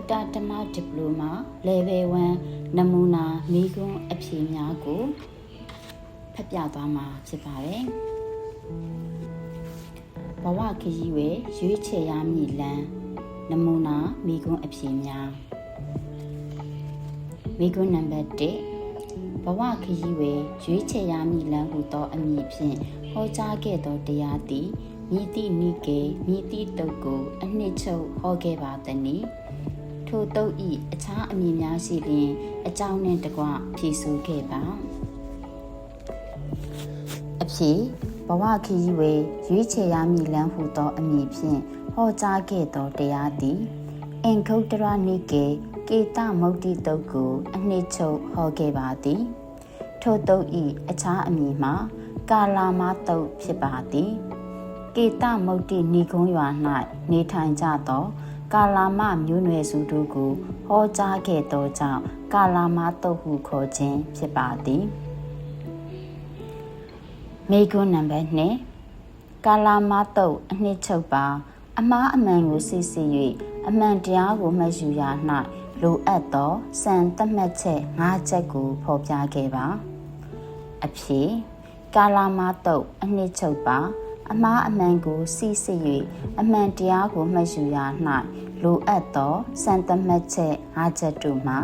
Dr. Dhamma Diploma Level 1 နမူနာမိကွန်းအဖြေများကိုဖတ်ပြသွားမှာဖြစ်ပါတယ်။ဘဝခရီးဝေရွေးချယ်ရမည့်လမ်းနမူနာမိကွန်းအဖြေများမိကွန်းနံပါတ်1ဘဝခရီးဝေရွေးချယ်ရမည့်လမ်းဟူသောအမည်ဖြင့်ဟောကြားခဲ့သောတရားသည်မြည်သည့်နိကေမြည်သည့်တုတ်ကိုအနှစ်ချုပ်ဟောခဲ့ပါသည်။ထိုတုတ်၏အခြားအမည်များရှိလျင်အကြောင်းနှင့်တကွဖြေဆိုခဲ့ပါအဖြေဘဝခရီးဝေရွေးချယ်ရမည့်လမ်းဟူသောအမည်ဖြင့်ဟောကြားခဲ့သောတရားသည်အင်္ဂုတ္တရနိကေကေတမုဒ္ဒိတုတ်ကိုအနှစ်ချုပ်ဟောခဲ့ပါသည်ထိုတုတ်၏အခြားအမည်မှာကာလာမတုတ်ဖြစ်ပါသည်ကေတမုဒ္ဒိနိဂုံးရွာ၌နေထိုင်ကြသောကာလာမမျိုးနွယ်စုတို့ကိုဟောကြားခဲ့သောကြောင့်ကာလာမတုတ်ဟုခေါ်ခြင်းဖြစ်ပါသည်မိဂုဏ်နံပါတ်2ကာလာမတုတ်အနှစ်ချုပ်ပါအမှားအမှန်ကိုစစ်ဆေး၍အမှန်တရားကိုမှတ်ယူရာ၌လိုအပ်သောစံသတ်မှတ်ချက်5ချက်ကိုဖော်ပြခဲ့ပါအဖြေကာလာမတုတ်အနှစ်ချုပ်ပါအမှားအမှန်ကိုစစ်ဆေး၍အမှန်တရားကိုမှတ်ယူရာ၌လိုအပ်သောစံသတ်မှတ်ချက်5ချက်တို့မှာ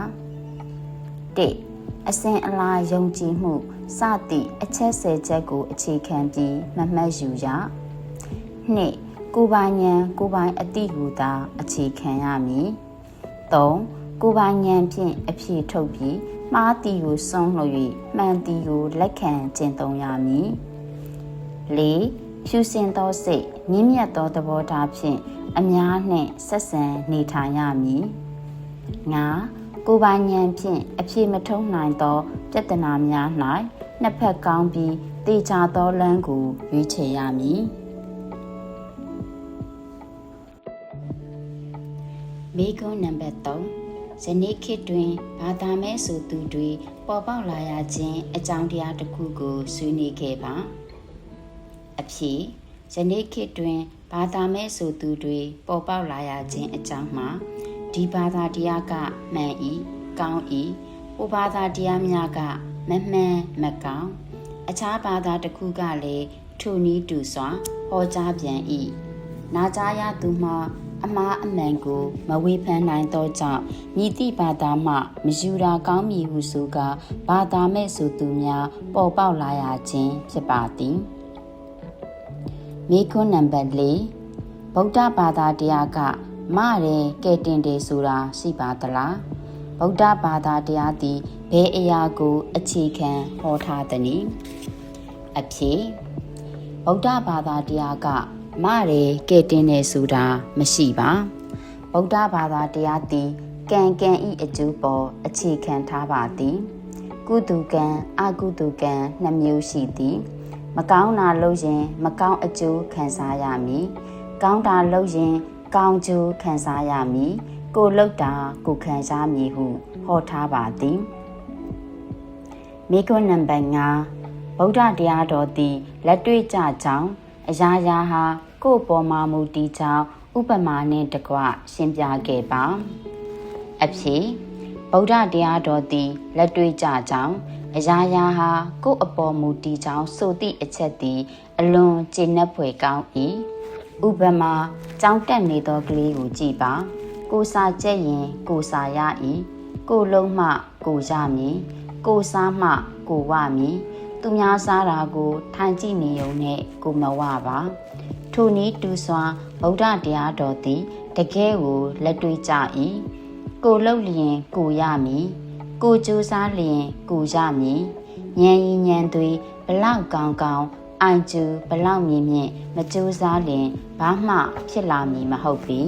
1အစဉ်အလာယုံကြည်မှုစသည့်အချက်10ချက်ကိုအခြေခံပြီးမှတ်ယူရ2ကိုယ်ပိုင်ဉာဏ်ကိုယ်ပိုင်အသိကိုသာအခြေခံရမည်3ကိုယ်ပိုင်ဉာဏ်ဖြင့်အဖြေထုတ်ပြီးမှားသည်ကိုစွန့်လို့၍မှန်သည်ကိုလက်ခံကျင့်သုံးရမည်4ဖြူစင်သောစိတ်မြင့်မြတ်သောသဘောထားဖြင့်အများနှင့်ဆက်ဆံနေထိုင်ရမည်5ကိုယ်ပိုင်ဉာဏ်ဖြင့်အဖြေမထုတ်နိုင်သောပြဿနာများ၌နှစ်ဖက်ကောင်းပြီးတေချာသောလမ်းကိုရွေးချယ်ရမည်မိဂုဏ်နံပါတ်3ဇနီးခေတ်တွင်ဘာသာမဲဆိုသူတွေပေါ်ပေါက်လာရခြင်းအကြောင်းတရားတစ်ခုကိုဆွေးနွေးခဲ့ပါအဖြေဇနီးခေတ်တွင်ဘာသာမဲဆိုသူတွေပေါ်ပေါက်လာရခြင်းအကြောင်းမှာဒီဘာသာတရားကမှန်၏ကောင်း၏ဟိုဘာသာတရားများကမမှန်မကောင်းအခြားဘာသာတစ်ခုကလည်းထိုနည်းတူစွာဟောကြားပြန်၏နာကြားရသူမှာအမှားအမှန်ကိုမဝေဖန်နိုင်သောကြောင့်မြည်သည့်ဘာသာမှမယူတာကောင်းမည်ဟုဆိုကာဘာသာမဲ့ဆိုသူများပေါ်ပေါက်လာရခြင်းဖြစ်ပါသည်မိခွန်းနံပါတ်4ဗုဒ္ဓဘာသာတရားကမရဲကဲတင်တယ်ဆိုတာရှိပါသလားဗုဒ္ဓဘာသာတရားသည်ဘယ်အရာကိုအခြေခံဟောထားသနည်းအဖြေဗုဒ္ဓဘာသာတရားကမရဲကဲတင်တယ်ဆိုတာမရှိပါဗုဒ္ဓဘာသာတရားသည်ကံကံဤအကျိုးပေါ်အခြေခံထားပါသည်ကုသိုလ်ကံအကုသိုလ်ကံ2မျိုးရှိသည်မကောင်းတာလုပ်ရင်မကောင်းအကျိုးခံစားရမည်ကောင်းတာလုပ်ရင်ကောင်းကျိုးခံစားရမည်ကိုလုပ်တာကိုခံစားမည်ဟုဟောထားပါသည်မိဂုဏ်နံပါတ်5ဗုဒ္ဓတရားတော်သည်လက်တွေ့ကြကြောင်းအရာရာဟာကိုယ်ပေါ်မှာမူတည်ကြောင်းဥပမာနှင့်တကွရှင်းပြခဲ့ပါအဖြေဗုဒ္ဓတရားတော်သည်လက်တွေ့ကြကြောင်းအရာရာဟာကိုယ်အပေါ်မူတည်ကြောင်းဆိုသည့်အချက်သည်အလွန်ကျေနပ်ဖွယ်ကောင်း၏ဥပမာကြောင်းတက်နေသောကလေးကိုကြည့်ပါကိုစာကျက်ရင်ကိုစာရ၏ကိုလုံးမှကိုရမည်ကိုစားမှကိုဝမည်သူများစားတာကိုထိုင်ကြည့်နေုံနဲ့ကိုမဝပါထိုနည်းတူစွာဗုဒ္ဓတရားတော်သည်တကယ်ကိုလက်တွေ့ကြ၏ကိုလှုပ်လျင်ကိုရမည်ကိုကြိုးစားလျင်ကိုရမည်ဉာဏ်ဤဉာဏ်သွေးဘလောက်ကောင်းကောင်းအိုင်ကျူဘလောက်မြင့်မြင့်မကြိုးစားလျင်ဘာမှဖြစ်လာမည်မဟုတ်ပေ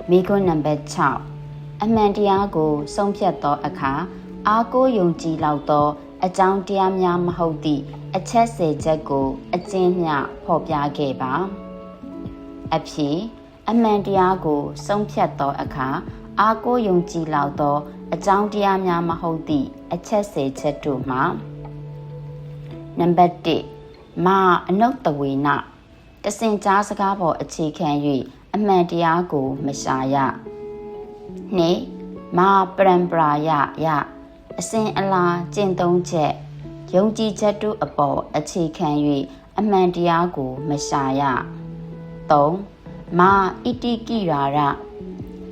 မိဂုဏ်နံပါတ်6အမှန်တရားကိုဆုံးဖြတ်သောအခါအားကိုးယုံကြည်လောက်သောအကြောင်းတရားများမဟုတ်သည့်အချက်10ချက်ကိုအကျဉ်းမျှဖော်ပြခဲ့ပါအဖြေအမှန်တရားကိုဆုံးဖြတ်သောအခါအားကိုးယုံကြည်လောက်သောအကြောင်းတရားများမဟုတ်သည့်အချက်10ချက်တို့မှာနံပါတ်1မာအနုတ္တဝေနတစင်ကြားစကားပေါ်အခြေခံ၍ အမှန်တရားကိုမရှာရနှစ်မာပရံပရာယအစဉ်အလာကျင့်သုံးချက်ယုံကြည်ချက်တို့အပေါ်အခြေခံ၍အမှန်တရားကိုမရှာရ၃မာဣတိကိရာရ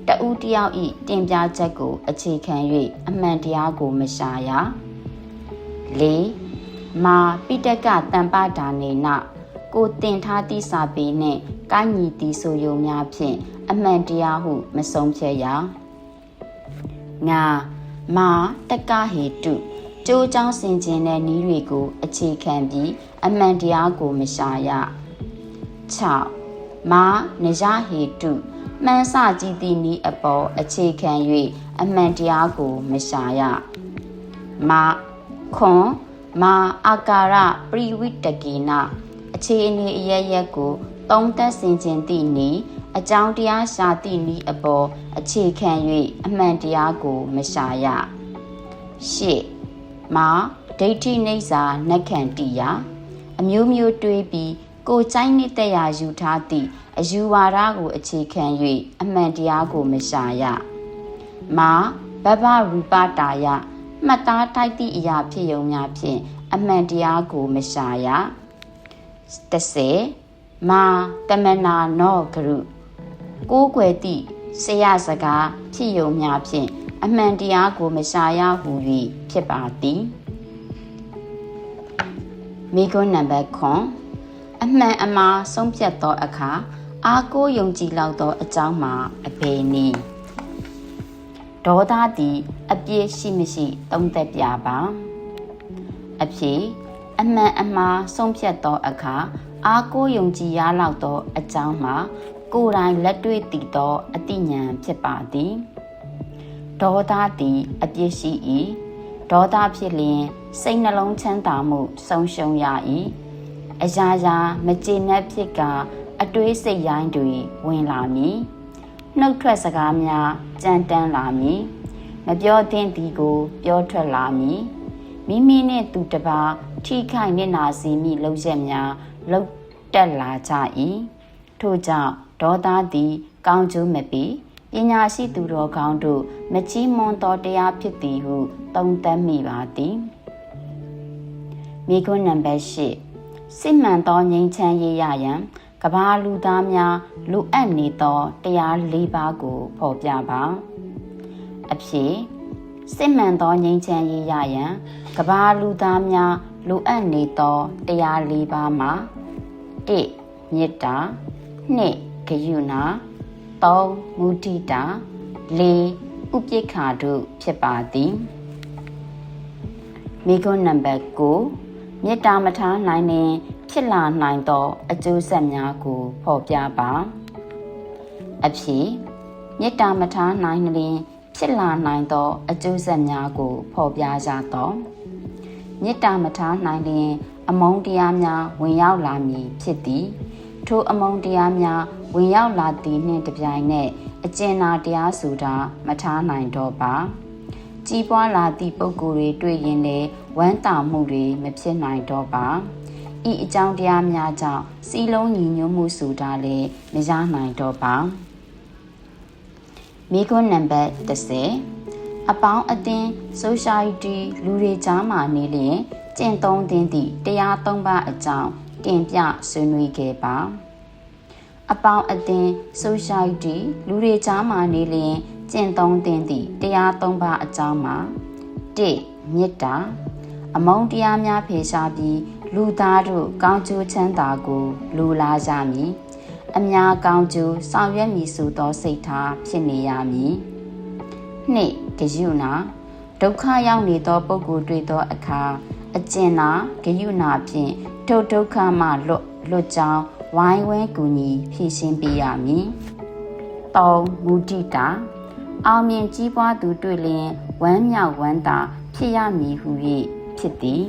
တဦးတယောက်ဤတင်ပြချက်ကိုအခြေခံ၍အမှန်တရားကိုမရှာရ၄မာပိတကတံပဒါနေနကိုတင်ထားသည့်စာပေနှင့်ကိုင်းညီသည်ဆိုယုံများဖြင့်အမှန်တရားဟုမဆုံးဖြတ်ရငါမာတက္ကဟေတုကျိုးကြောင်းဆင်ခြင်တဲ့နည်းတွေကိုအခြေခံပြီးအမှန်တရားကိုမရှာရ6မာနယဟေတုမှန်းဆကြည့်သည့်နည်းအပေါ်အခြေခံ၍အမှန်တရားကိုမရှာရမာခွန်မာအာကာရပရိဝိတကေနအခြေအနေအရရက်ကိုသုံးသပ်ဆင်ခြင်သည့်နည်းအကြောင်းတရားရှာသည့်နည်းအပေါ်အခြေခံ၍အမှန်တရားကိုမရှာရ8မာဒိဋ္ဌိနိစ္စနက္ခန္တိယအမျိုးမျိုးတွေးပြီးကိုယ်ကြိုက်နေတဲ့ရာယူထားသည့်အယူဝါဒကိုအခြေခံ၍အမှန်တရားကိုမရှာရမာဘဘရူပတာယမှတ်သားထိုက်သည့်အရာဖြစ်ယုံများဖြင့်အမှန်တရားကိုမရှာရ10မာတမနာနောဂရုကိုးကွယ်သည့်ဆရာစကားဖြစ်ယုံများဖြင့်အမှန်တရားကိုမရှာရဟူ၍ဖြစ်ပါသည်မိဂုဏ်နံပါတ်9အမှန်အမှားဆုံးဖြတ်သောအခါအားကိုးယုံကြည်လောက်သောအကြောင်းမှာအဘယ်နည်းဒေါသသည်အပြည့်ရှိမရှိသုံးသက်ပြပါအဖြေအမှန်အမှားဆုံးဖြတ်သောအခါအားကိုးယုံကြည်ရလောက်သောအကြောင်းမှာကိုယ်တိုင်လက်တွေ့တည်သောအသိဉာဏ်ဖြစ်ပါသည်ဒေါသသည်အပြည့်ရှိ၏ဒေါသဖြစ်လျင်စိတ်နှလုံးချမ်းသာမှုဆုံးရှုံးရ၏အရာရာမကျေနပ်ဖြစ်ကအတွေးစိတ်ရိုင်းတွေဝင်လာမည်နှုတ်ထွက်စကားများကြမ်းတမ်းလာမည်မပြောသင့်သည်ကိုပြောထွက်လာမည်မိမိနှင့်သူတစ်ပါးထိခိုက်နစ်နာစေမည့်လုပ်ရက်များလုပ်တက်လာကြ၏ထို့ကြောင့်ဒေါသသည်ကောင်းကျိုးမပေးပညာရှိသူတော်ကောင်းတို့မချီးမွမ်းသောတရားဖြစ်သည်ဟုသုံးသပ်မိပါသည်မိဂုဏ်နံပါတ်8စစ်မှန်သောငြိမ်းချမ်းရေးရရန်ကမ္ဘာလူသားများလိုအပ်နေသောတရား၄ပါးကိုဖော်ပြပါအဖြေစစ်မှန်သောငြိမ်းချမ်းရေးရရန်ကမ္ဘာလူသားများလိုအပ်နေသောတရား၄ပါးမှာ1မေတ္တာ2ဂရုဏာ3မုဒိတာ4ဥပိ္ပခာတို့ဖြစ်ပါသည်မိဂုဏ်နံပါတ်9မေတ္တာမထားနိုင်ရင်ဖြစ်လာနိုင်သောအကျိုးဆက်များကိုဖော်ပြပါအဖြေမေတ္တာမထားနိုင်ရင်ဖြစ်လာနိုင်သောအကျိုးဆက်များကိုဖော်ပြကြသောမေတ္တာမထားနိုင်ရင်အမုန်းတရားများဝင်ရောက်လာမည်ဖြစ်သည်ထိုအမုန်းတရားများဝင်ရောက်လာသည်နှင့်တပြိုင်နက်အကျဉ်းနာတရားဆိုတာမထားနိုင်တော့ပါကြီးပွားလာသည့်ပုဂ္ဂိုလ်တွေတွေ့ရင်လည်းဝမ်းသာမှုတွေမဖြစ်နိုင်တော့ပါဤအကြောင်းတရားများကြောင့်စီလုံးညီညွတ်မှုဆိုတာလည်းမရနိုင်တော့ပါမိဂုဏ်နံပါတ်10အပေါင်းအသင်း society လူတွေကြားမှာနေလျင်ကျင့်သုံးသင့်သည့်တရား၃ပါးအကြောင်းတင်ပြဆွေးနွေးခဲ့ပါအပေါင်းအသင်း society လူတွေကြားမှာနေလျင်ကျင့်သုံးသင့်သည့်တရား၃ပါးအကြောင်းမှာ1မေတ္တာအမုန်းတရားများဖယ်ရှားပြီးလူသားတို့ကောင်းကျိုးချမ်းသာကိုလိုလားကြမည်အများကောင်းကျိုးဆောင်ရွက်မည်ဆိုသောစိတ်ထားဖြစ်နေရမည်2ဂရုဏာဒုက္ခရောက်နေသောပုဂ္ဂိုလ်တွေ့သောအခါအကျဉ်းနာဂရုဏာဖြင့်ထိုဒုက္ခမှလွတ်ကြောင်းဝိုင်းဝန်းကူညီဖြည့်ရှင်းပေးရမည်3မုဒိတာအောင်မြင်ကြီးပွားသူတွေ့လျင်ဝမ်းမြောက်ဝမ်းသာဖြစ်ရမည်ဟု၍ဖြစ်သည်